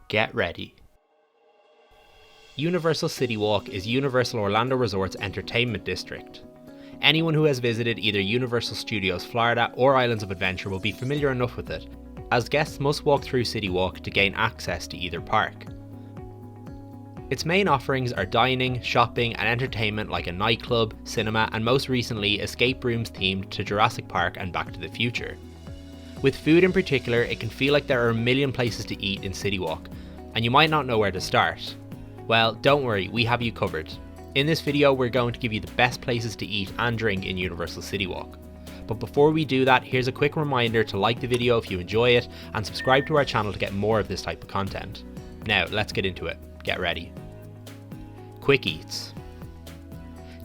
Get ready. Universal CityWalk is Universal Orlando Resort's entertainment district. Anyone who has visited either Universal Studios Florida or Islands of Adventure will be familiar enough with it, as guests must walk through CityWalk to gain access to either park. Its main offerings are dining, shopping and entertainment like a nightclub, cinema and most recently escape rooms themed to Jurassic Park and Back to the Future. With food in particular, it can feel like there are a million places to eat in CityWalk, and you might not know where to start. Well, don't worry, we have you covered. In this video, we're going to give you the best places to eat and drink in Universal CityWalk. But before we do that, here's a quick reminder to like the video if you enjoy it, and subscribe to our channel to get more of this type of content. Now, let's get into it. Get ready. Quick eats.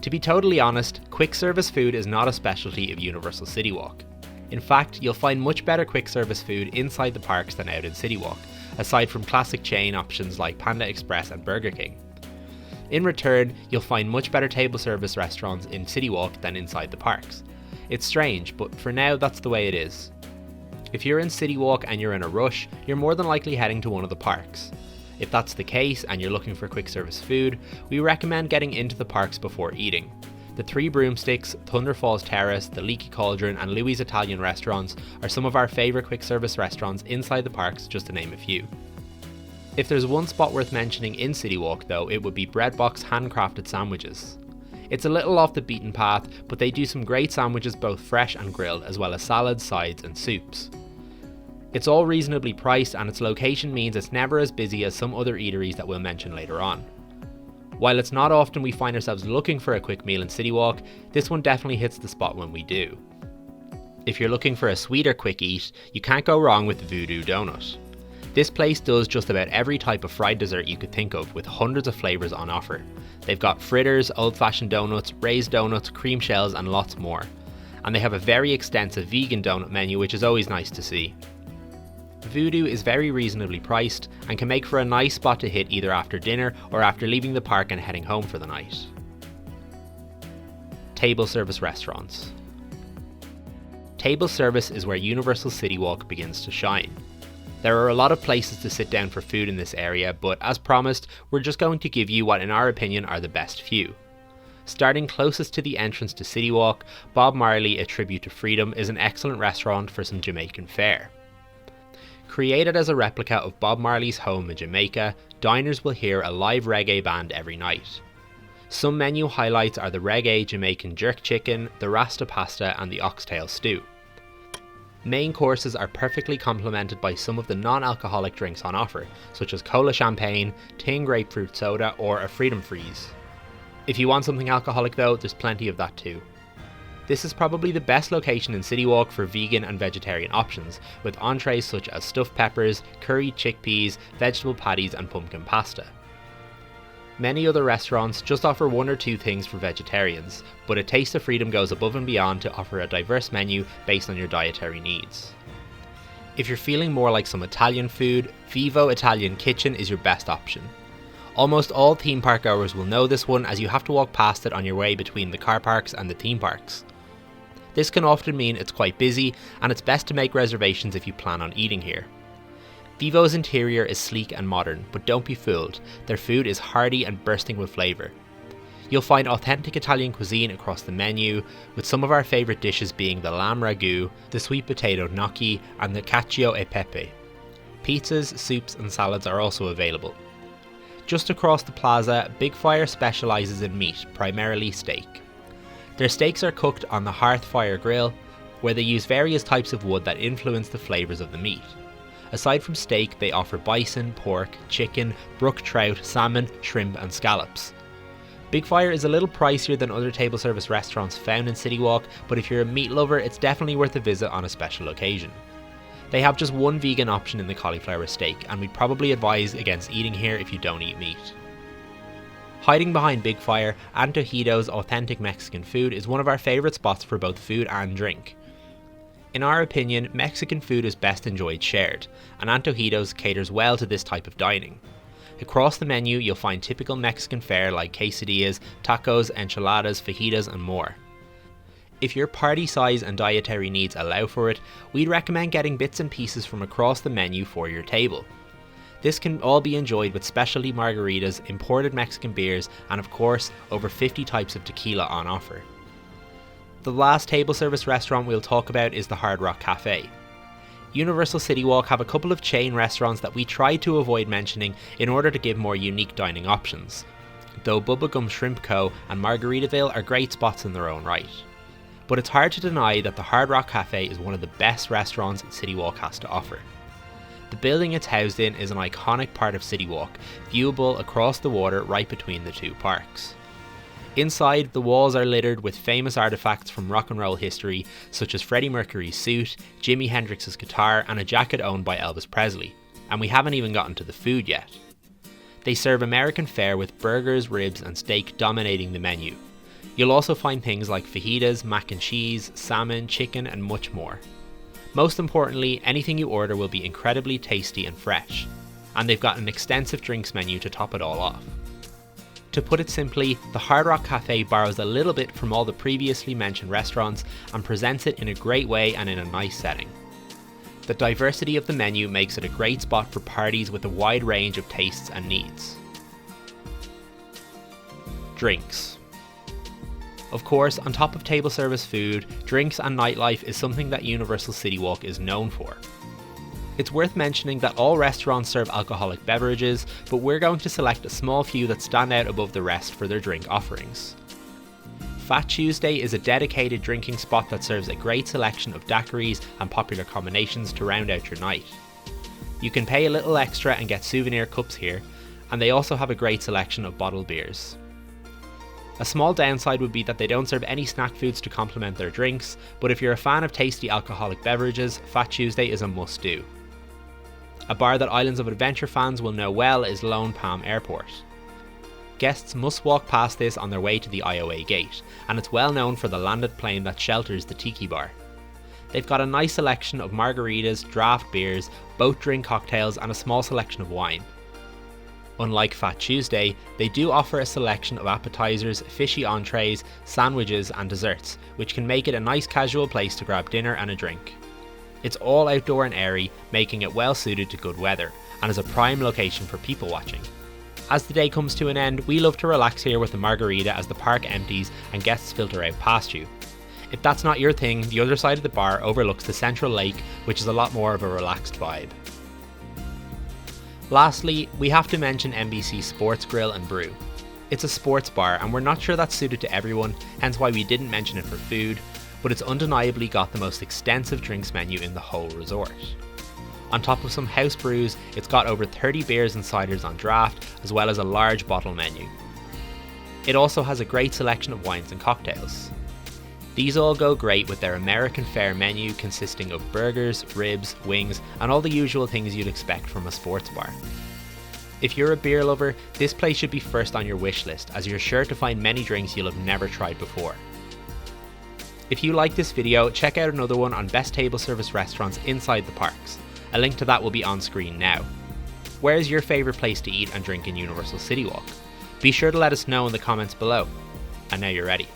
To be totally honest, quick service food is not a specialty of Universal CityWalk. In fact, you'll find much better quick service food inside the parks than out in CityWalk, aside from classic chain options like Panda Express and Burger King. In return, you'll find much better table service restaurants in CityWalk than inside the parks. It's strange, but for now that's the way it is. If you're in CityWalk and you're in a rush, you're more than likely heading to one of the parks. If that's the case and you're looking for quick service food, we recommend getting into the parks before eating. The Three Broomsticks, Thunder Falls Terrace, the Leaky Cauldron and Louis Italian Restaurants are some of our favourite quick service restaurants inside the parks, just to name a few. If there's one spot worth mentioning in CityWalk though, it would be Breadbox handcrafted sandwiches. It's a little off the beaten path, but they do some great sandwiches both fresh and grilled, as well as salads, sides and soups. It's all reasonably priced and its location means it's never as busy as some other eateries that we'll mention later on. While it's not often we find ourselves looking for a quick meal in CityWalk, this one definitely hits the spot when we do. If you're looking for a sweeter quick eat, you can't go wrong with the Voodoo Donut. This place does just about every type of fried dessert you could think of, with hundreds of flavours on offer. They've got fritters, old-fashioned donuts, raised donuts, cream shells and lots more. And they have a very extensive vegan donut menu, which is always nice to see. Voodoo is very reasonably priced and can make for a nice spot to hit either after dinner or after leaving the park and heading home for the night. Table service restaurants. Table service is where Universal CityWalk begins to shine. There are a lot of places to sit down for food in this area, but as promised, we're just going to give you what in our opinion are the best few. Starting closest to the entrance to CityWalk, Bob Marley A Tribute to Freedom is an excellent restaurant for some Jamaican fare. Created as a replica of Bob Marley's home in Jamaica, diners will hear a live reggae band every night. Some menu highlights are the reggae Jamaican jerk chicken, the Rasta pasta and the oxtail stew. Main courses are perfectly complemented by some of the non-alcoholic drinks on offer, such as cola champagne, Ting grapefruit soda or a Freedom Freeze. If you want something alcoholic though, there's plenty of that too. This is probably the best location in CityWalk for vegan and vegetarian options, with entrees such as stuffed peppers, curried chickpeas, vegetable patties and pumpkin pasta. Many other restaurants just offer one or two things for vegetarians, but A Taste of Freedom goes above and beyond to offer a diverse menu based on your dietary needs. If you're feeling more like some Italian food, VIVO Italian Kitchen is your best option. Almost all theme park goers will know this one, as you have to walk past it on your way between the car parks and the theme parks. This can often mean it's quite busy, and it's best to make reservations if you plan on eating here. VIVO's interior is sleek and modern, but don't be fooled, their food is hearty and bursting with flavour. You'll find authentic Italian cuisine across the menu, with some of our favourite dishes being the lamb ragu, the sweet potato gnocchi and the cacio e pepe. Pizzas, soups and salads are also available. Just across the plaza, Bigfire specialises in meat, primarily steak. Their steaks are cooked on the hearth fire grill, where they use various types of wood that influence the flavours of the meat. Aside from steak, they offer bison, pork, chicken, brook trout, salmon, shrimp and scallops. Bigfire is a little pricier than other table service restaurants found in CityWalk, but if you're a meat lover, it's definitely worth a visit on a special occasion. They have just one vegan option in the cauliflower steak, and we'd probably advise against eating here if you don't eat meat. Hiding behind Bigfire, Antojitos authentic Mexican food is one of our favourite spots for both food and drink. In our opinion, Mexican food is best enjoyed shared, and Antojitos caters well to this type of dining. Across the menu you'll find typical Mexican fare like quesadillas, tacos, enchiladas, fajitas and more. If your party size and dietary needs allow for it, we'd recommend getting bits and pieces from across the menu for your table. This can all be enjoyed with specialty margaritas, imported Mexican beers, and of course, over 50 types of tequila on offer. The last table service restaurant we'll talk about is the Hard Rock Cafe. Universal CityWalk have a couple of chain restaurants that we tried to avoid mentioning in order to give more unique dining options, though Bubblegum Shrimp Co. and Margaritaville are great spots in their own right. But it's hard to deny that the Hard Rock Cafe is one of the best restaurants CityWalk has to offer. The building it's housed in is an iconic part of CityWalk, viewable across the water right between the two parks. Inside, the walls are littered with famous artifacts from rock and roll history, such as Freddie Mercury's suit, Jimi Hendrix's guitar, and a jacket owned by Elvis Presley. And we haven't even gotten to the food yet. They serve American fare with burgers, ribs, and steak dominating the menu. You'll also find things like fajitas, mac and cheese, salmon, chicken, and much more. Most importantly, anything you order will be incredibly tasty and fresh, and they've got an extensive drinks menu to top it all off. To put it simply, the Hard Rock Cafe borrows a little bit from all the previously mentioned restaurants and presents it in a great way and in a nice setting. The diversity of the menu makes it a great spot for parties with a wide range of tastes and needs. Drinks. Of course, on top of table service food, drinks and nightlife is something that Universal CityWalk is known for. It's worth mentioning that all restaurants serve alcoholic beverages, but we're going to select a small few that stand out above the rest for their drink offerings. Fat Tuesday is a dedicated drinking spot that serves a great selection of daiquiris and popular combinations to round out your night. You can pay a little extra and get souvenir cups here, and they also have a great selection of bottled beers. A small downside would be that they don't serve any snack foods to complement their drinks, but if you're a fan of tasty alcoholic beverages, Fat Tuesday is a must-do. A bar that Islands of Adventure fans will know well is Lone Palm Airport. Guests must walk past this on their way to the IOA gate, and it's well known for the landed plane that shelters the tiki bar. They've got a nice selection of margaritas, draft beers, boat drink cocktails, and a small selection of wine. Unlike Fat Tuesday, they do offer a selection of appetizers, fishy entrees, sandwiches and desserts, which can make it a nice casual place to grab dinner and a drink. It's all outdoor and airy, making it well suited to good weather, and is a prime location for people watching. As the day comes to an end, we love to relax here with a margarita as the park empties and guests filter out past you. If that's not your thing, the other side of the bar overlooks the central lake, which is a lot more of a relaxed vibe. Lastly, we have to mention NBC Sports Grill and Brew. It's a sports bar and we're not sure that's suited to everyone, hence why we didn't mention it for food, but it's undeniably got the most extensive drinks menu in the whole resort. On top of some house brews, it's got over 30 beers and ciders on draft, as well as a large bottle menu. It also has a great selection of wines and cocktails. These all go great with their American fare menu consisting of burgers, ribs, wings, and all the usual things you'd expect from a sports bar. If you're a beer lover, this place should be first on your wish list, as you're sure to find many drinks you'll have never tried before. If you like this video, check out another one on best table service restaurants inside the parks. A link to that will be on screen now. Where is your favourite place to eat and drink in Universal CityWalk? Be sure to let us know in the comments below. And now you're ready.